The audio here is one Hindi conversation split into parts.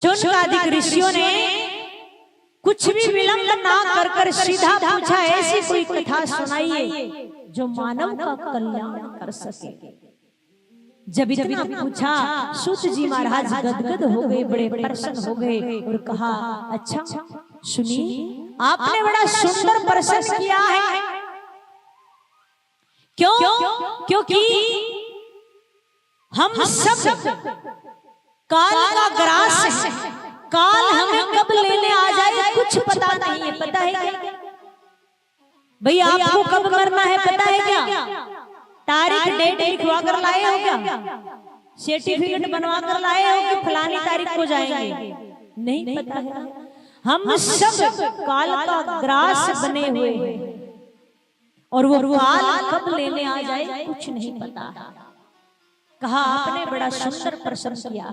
शौनकादिक ऋषियों ने कुछ भी विलंब ना कर कर सीधा पूछा, ऐसी कोई कथा सुनाइए जो मानव का कल्याण कर सके। जब इतना पूछा, सूत जी महाराज गदगद हो गए, बड़े प्रसन्न हो गए और कहा, अच्छा सुनिए, आपने बड़ा सुंदर प्रश्न किया है। क्यों? क्योंकि हम सब काल का ग्रास है। काल हमें कब लेने आ जाए कुछ पता नहीं है। पता है क्या भैया? आपको कब मरना है पता है क्या? तारीख डेट लिखवा कर लाए हो क्या? सर्टिफिकेट बनवा कर लाए हो कि फलानी तारीख को जाएंगे? नहीं पता है। हम सब काल का ग्रास बने हुए हैं और वो काल कब लेने आ जाए कुछ नहीं पता। कहा, आपने बड़ा सुंदर प्रश्न किया।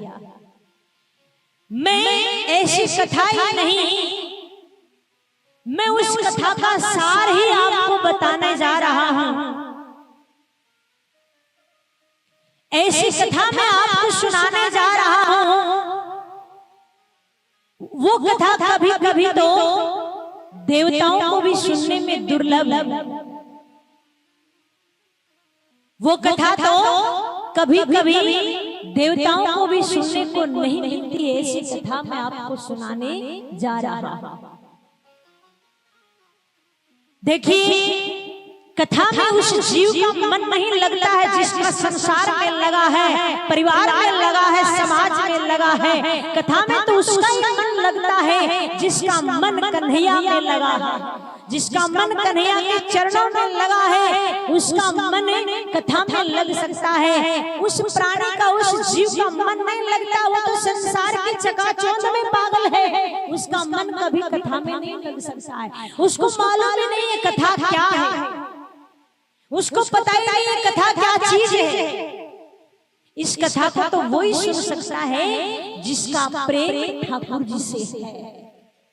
मैं ऐसी कथा ही नहीं, मैं उस कथा का सार ही आपको बताने जा रहा हूं। ऐसी कथा मैं आपको सुनाने जा रहा हूं। वो कथा कभी कभी तो देवताओं को भी सुनने में दुर्लभ। वो कथा तो कभी कभी देवताओं को भी सुनने को नहीं मिलती। ऐसी कथा मैं आपको सुनाने जा रहा हूं। देखिए, कथा में उस जीव का मन नहीं लगता है जिसका संसार में लगा है, परिवार में लगा है, समाज में लगा है। कथा में तो उसका ही मन लगता है जिसका मन कन्हैया में लगा है, जिसका मन कन्हैया के चरणों में लगा है, उसका मन कथा में लग सकता है। उस प्राणी का, उस जीव का मन नहीं लगता, वो तो संसार के चकाचौंध में पागल है, उसका मन कभी कथा में नहीं लग सकता है। उसको मालूम ही नहीं है कथा क्या है, उसको पता ही नहीं है कथा क्या चीज है। इस कथा को तो वही सुन सकता है जिसका प्रेम ठाकुर जी से है,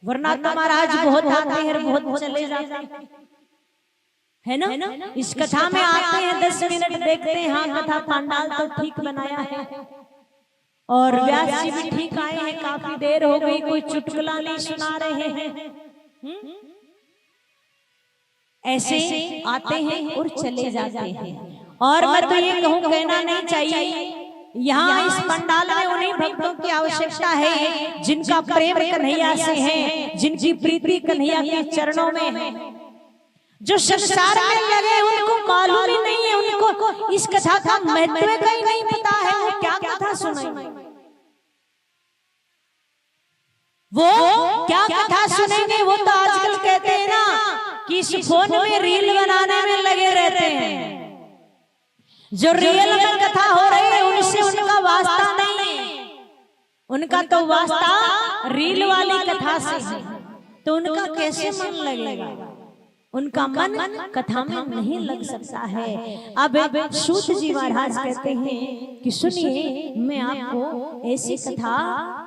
वरना तो महाराज बहुत आते हैं, बहुत चले जाते हैं, है ना? इस कथा में आते हैं, 10 मिनट देखते हैं, हाँ कथा पंडाल तो ठीक बनाया है और व्यास जी भी ठीक आए हैं, काफी देर हो गई, कोई चुटकुला नहीं सुना रहे हैं। ऐसे आते हैं और चले जाते हैं। और मैं तो ये कहूँ, कहना नहीं चाहिए, यहाँ इस पंडाल में उन्हीं भक्तों की आवश्यकता है जिनका प्रेम कन्हैया से है, जिनकी प्रीति कन्हैया के चरणों में है। जो संसार में लगे उनको मालूम ही नहीं है, उनको इस कथा का महत्व का ही नहीं पता है, वो क्या कथा सुनाएंगे, वो क्या कथा सुनेंगे। वो तो आजकल कहते हैं ना कि इस फोन में रील बनाने में लगे रहते हैं। जो रियल में कथा हो रही है उनसे उनका वास्ता नहीं है, उनका तो वास्ता रील वाली कथा से है, तो उनका कैसे मन लगेगा? उनका मन कथा में नहीं लग सकता है। अब सूत जी महाराज कहते हैं कि सुनिए, मैं आपको ऐसी कथा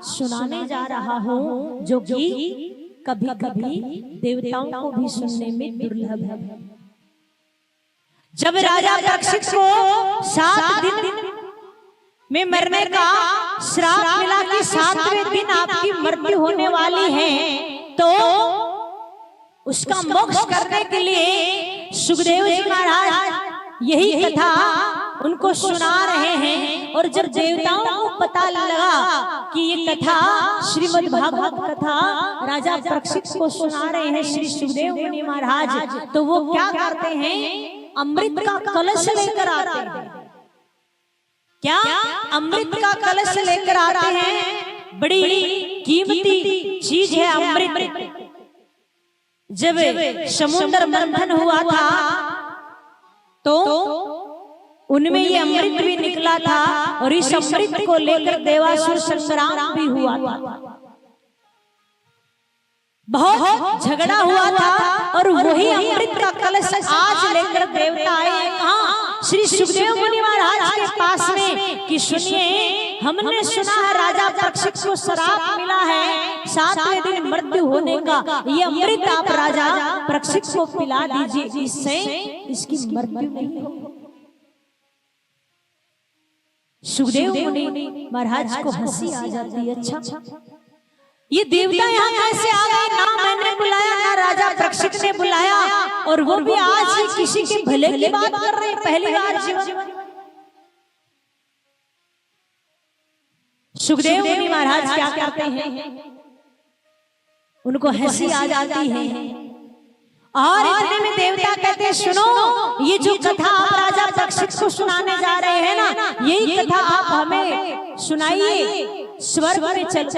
सुनाने जा रहा हूं जो कि कभी कभी देवताओं को भी सुनने में दुर्लभ है। जब राजा परीक्षित को 7 दिन में मरने का श्राप मिला कि 7वें दिन आपकी मृत्यु होने वाली है, तो उसका मोक्ष करने के लिए सुखदेव जी महाराज यही कथा उनको सुना रहे हैं। और जब देवताओं को पता लगा कि ये कथा श्रीमद् भागवत कथा राजा परीक्षित को सुना रहे हैं श्री सुखदेव मुनि महाराज, तो वो क्या करते हैं? अमृत का कलश लेकर आते हैं। क्या? अमृत का कलश लेकर आते हैं। बड़ी कीमती चीज है अमृत। जब समुद्र मंथन हुआ था तो उनमें ये अमृत भी निकला था और इस अमृत को लेकर देवासुर संग्राम भी हुआ था, बहुत झगड़ा हुआ था। और वही अमृत का कलश आज लेकर देवता आए हैं कहाँ? श्री सुखदेव मुनि महाराज के पास में कि सुनिए, हमने सुना है राजा परीक्षित को श्राप मिला है 7वें दिन मृत्यु होने का, ये अमृत आप राजा परीक्षित को पिला दीजिए, इससे इसकी मृत्यु नहीं हो। सुखदेव मुनि महाराज को हंसी आ जाती है। अच्छा ये देवता यहाँ कैसे आ गए? ना मैंने बुलाया, ना राजा परीक्षित ने बुलाया, और वो भी आज ही किसी के भले की बात कर रहे हैं पहली बार जीवन। सुखदेव मुनि महाराज क्या कहते हैं? उनको हंसी आ जाती है, और इतने में देवता कहते हैं सुनो, ये जो कथा आप राजा परीक्षित को सुनाने जा रहे हैं ना, यही कथा आप हमें सुनाइए स्वर्ग में चल।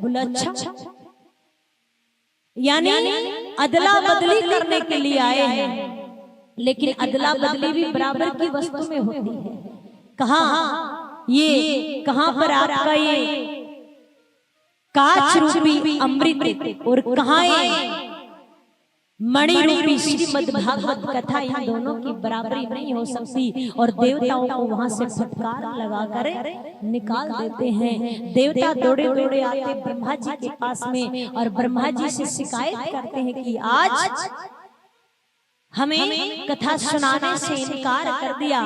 बोला अच्छा, यानी अदला बदली करने के लिए आए हैं, लेकिन अदला बदली भी बराबर की वस्तु में होती है। कहां पर आपका ये कांच रूपी अमृत और कहां ये मणि रूपी श्रीमद् भागवत कथा, इन दोनों की बराबरी नहीं हो सकती। और देवताओं को वहां से फटकार लगाकर निकाल देते हैं। देवता दौड़े दौड़े आते ब्रह्मा जी के पास में, और ब्रह्मा जी से शिकायत करते हैं कि आज हमें कथा सुनाने से इनकार कर दिया।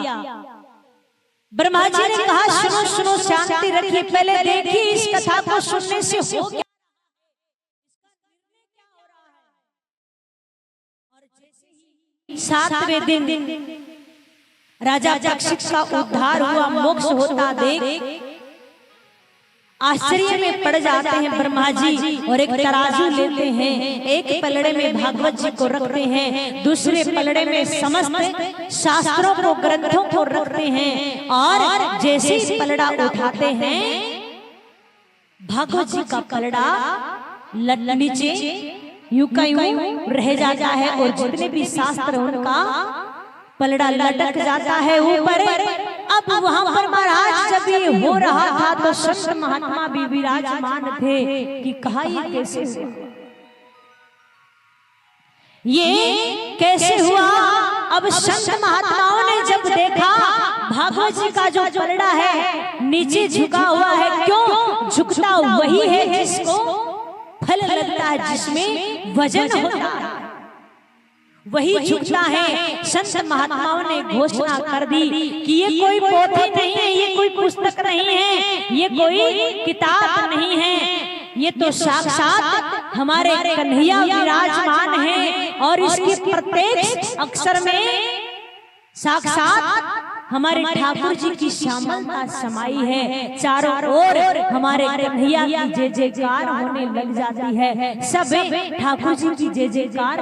ब्रह्मा जी ने कहा सुनो सुनो, शांति रखिए, पहले देखिए इस कथा को सुनने से हो क्या। सातवें दिन राजा परीक्षित का उद्धार हुआ, मोक्ष होता देख आश्चर्य में पड़ जाते हैं ब्रह्मा जी, और एक तराजू लेते हैं, एक पलड़े में भागवत जी को रखते हैं, दूसरे पलड़े में समस्त शास्त्रों को, ग्रंथों को रखते हैं, और जैसे ही पलड़ा उठाते हैं भागवत जी का पलड़ा नीचे यूं का यूं रह जाता है, और जितने भी शास्त्र उनका पलड़ा लटक जाता है ऊपर। अब वहां पर महाराज जब ये हो रहा था तो संत महात्मा भी विराजमान थे कि कहा ये कैसे हुआ, ये कैसे हुआ। अब संत महात्माओं ने जब देखा भागवत जी का जो पलड़ा है नीचे झुका हुआ है, क्यों झुकता वही है जिसको फल लगता है, जिसमें वजन होता है, वही झुकता है। संत महात्माओं ने घोषणा कर दी कि ये कोई पोथी नहीं है, ये कोई पुस्तक नहीं है, ये कोई किताब नहीं है, ये तो साक्षात हमारे कन्हैया विराजमान है, और इसके प्रत्येक अक्षर में साक्षात हमारे ठाकुर जी की श्यामलता समाई है। चारों ओर हमारे कन्हैया की जय जयकार होने लग जाती है, सब ठाकुर जी की जय जयकार